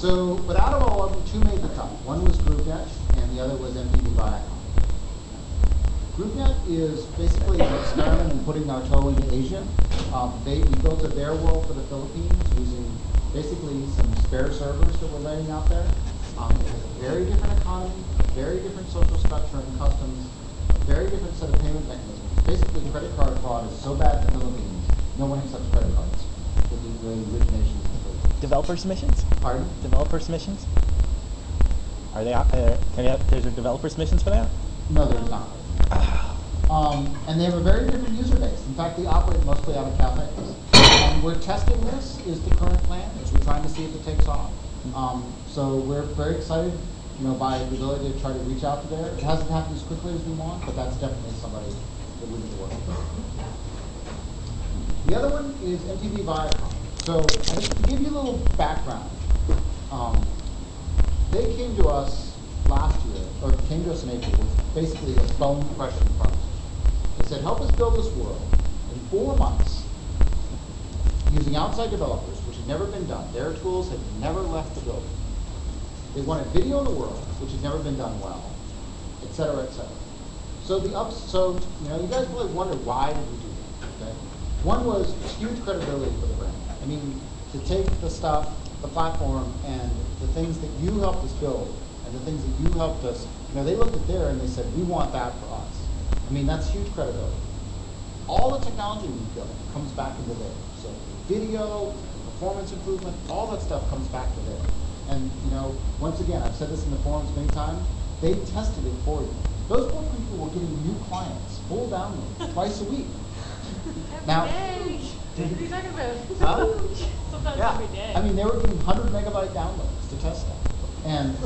So, but out of all of them, two made the cut. One was GroupNet, and the other was MTV Viacom. GroupNet is basically an experiment in putting our toe into Asia. We built a their world for the Philippines using basically some spare servers that we're laying out there. It has a very different economy, a very different social structure and customs, a very different set of payment mechanisms. Basically, credit card fraud is so bad in the Philippines, no one accepts credit cards with the origination of the Philippines. Developer submissions? Pardon? Developer submissions? Are they? There's developer submissions for that? No, there's not. And they have a very different user base. In fact, they operate mostly out of cafes. We're testing this, is the current plan, as we're trying to see if it takes off. So we're very excited, by the ability to try to reach out to there. It hasn't happened as quickly as we want, but that's definitely somebody that we need to work with. The other one is MTV Viacom. So I think to give you a little background, they came to us last year, or came to us in April with basically a bone crushing promise. They said, help us build this world in 4 months using outside developers, which had never been done. Their tools had never left the building. They wanted video in the world, which had never been done well, et cetera, et cetera. So you guys probably wonder, why did we do that? Okay? One was huge credibility for the brand. I mean, to take the stuff, the platform, and the things that you helped us build, and the things that you helped us, they looked at there and they said, we want that for us. I mean, that's huge credibility. All the technology we built comes back into there. So video, performance improvement, all that stuff comes back to there. And once again, I've said this in the forums many times, they tested it for you. Those poor people were getting new clients, full download, twice a week. Now, what are you talking about? Sometimes every day. I mean, they were getting 100 megabyte downloads to test that. And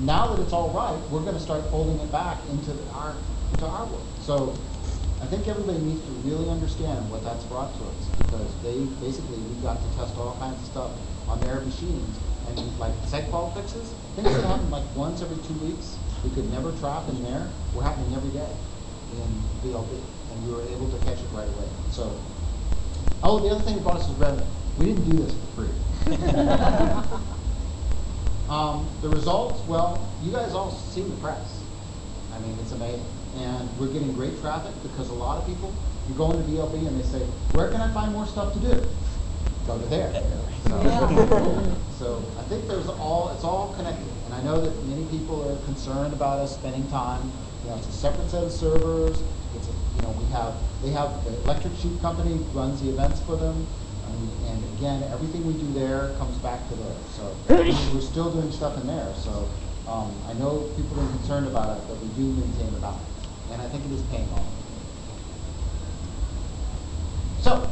now that it's all right, we're going to start folding it back into our world. So I think everybody needs to really understand what that's brought to us, because we got to test all kinds of stuff on their machines, and like segfault fixes, things that happen like once every 2 weeks, we could never trap in there, were happening every day in VLB, and we were able to catch it right away. So, the other thing that brought us is revenue. We didn't do this for free. The results, well, you guys all seen the press. I mean, it's amazing. And we're getting great traffic because a lot of people, you go into VLB and they say, where can I find more stuff to do? Go to there. So I think it's all connected. And I know that many people are concerned about us spending time. It's a separate set of servers. They have the electric sheep company runs the events for them. And again, everything we do there comes back to there. So we're still doing stuff in there. So I know people are concerned about it, but we do maintain the balance. And I think it is paying off. So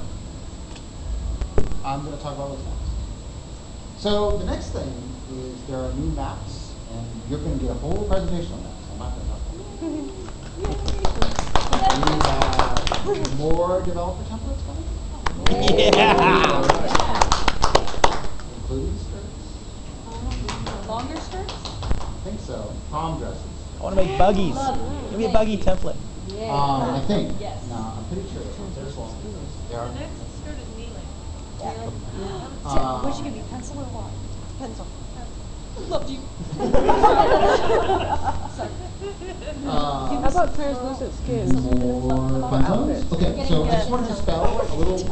I'm going to talk about what's next. So the next thing is there are new maps, and you're going to get a whole presentation on that. So I'm not going to talk about it. We have more developer templates coming. Yeah. Including skirts. Longer skirts? I think so. Prom dresses. I want to make buggies. Give me a buggy template. Yeah. I think. Yes. No, I'm pretty sure there's one. There are. The next skirt is knee-length. What should give you, pencil or what? Pencil. Loved you. How about translucent skin? More fun zones? Okay, so I just wanted to spell a little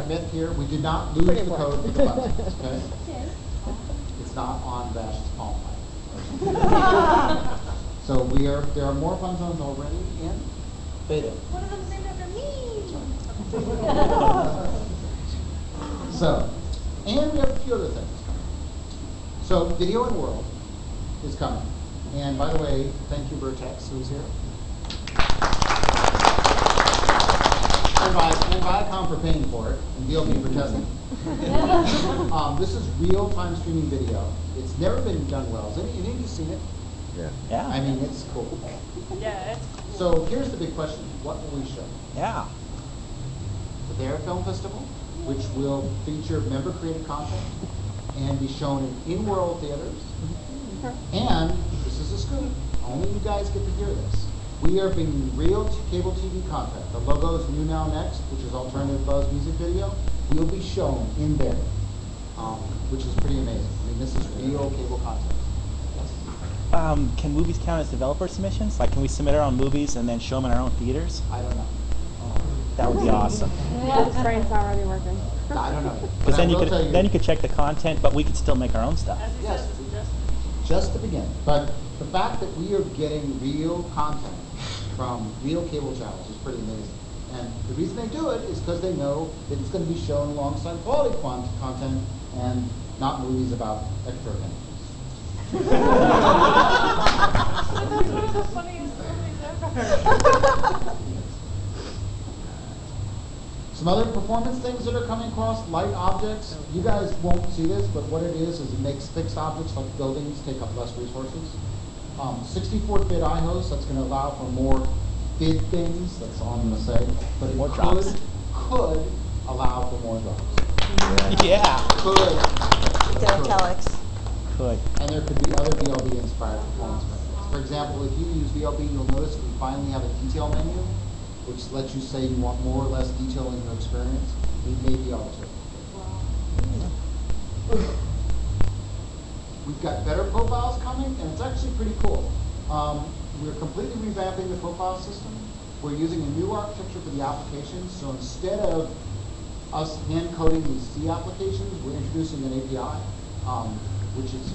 myth here. We did not lose the code for the buttons, okay? It's not on Bash's palm. So there are more fun zones already in beta. One of them's named after me. So, and we have a few other things coming. So, video in world is coming. And by the way, thank you, Vertex, who's here. And Viacom for paying for it, and VLB for testing. This is real-time streaming video. It's never been done well. Has any of you seen it? Yeah. I mean, it's cool. Yeah, it's cool. So here's the big question. What will we show? Yeah. The Their Film Festival, which will feature member-created content and be shown in world theaters. And, this is a scoop, only you guys get to hear this. We are bringing real cable TV content. The logo's New Now Next, which is alternative buzz music video, will be shown in there. which is pretty amazing. I mean, this is real cable content. Yes? Can movies count as developer submissions? Like, can we submit our own movies and then show them in our own theaters? I don't know. That would be awesome. Yeah, the brain's not already working. I don't know. But Because I will tell then you could check the content, but we could still make our own stuff. As he Yes. says, it's just the beginning. But the fact that we are getting real content from real cable channels is pretty amazing. And the reason they do it is because they know that it's going to be shown alongside quality content and not movies about extra adventures. That's one of the funniest movies ever. Some other performance things that are coming across, light objects. You guys won't see this, but what it is it makes fixed objects like buildings take up less resources. 64-bit iHost, that's going to allow for more bid things, that's all I'm going to say, but it More drops. could allow for more drops. Yeah. Could. Telex. Could. And there could be other VLB inspired performance metrics. For example, if you use VLB, you'll notice we finally have a detail menu, which lets you say you want more or less detail in your experience. We may be able to. We've got better profiles coming, and it's actually pretty cool. We're completely revamping the profile system. We're using a new architecture for the applications, so instead of us hand-coding these C applications, we're introducing an API, which is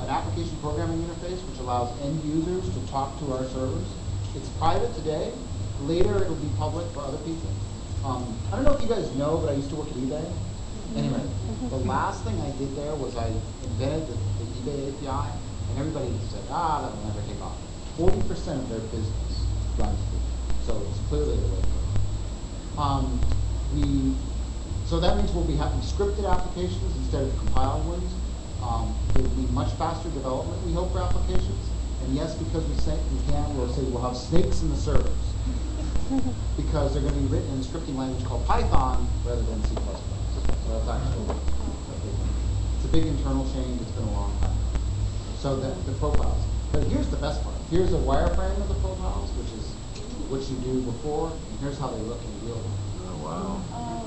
an application programming interface, which allows end users to talk to our servers. It's private today. Later, it'll be public for other people. I don't know if you guys know, but I used to work at eBay. Anyway, the last thing I did there was I invented the eBay API, and everybody said, that will never take off. 40% of their business runs through it, so it's clearly the way to go. So that means we'll be having scripted applications instead of compiled ones. There will be much faster development, we hope, for applications. And yes, because we'll say we'll have snakes in the servers, because they're going to be written in a scripting language called Python rather than C++. So that's actually a big one. It's a big internal change. It's been a long time. So the profiles. But here's the best part. Here's a wireframe of the profiles, which is what you do before, and here's how they look in real life. Oh, wow. Oh,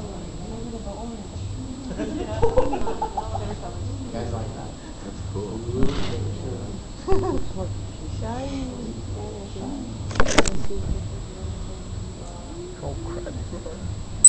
maybe the orange.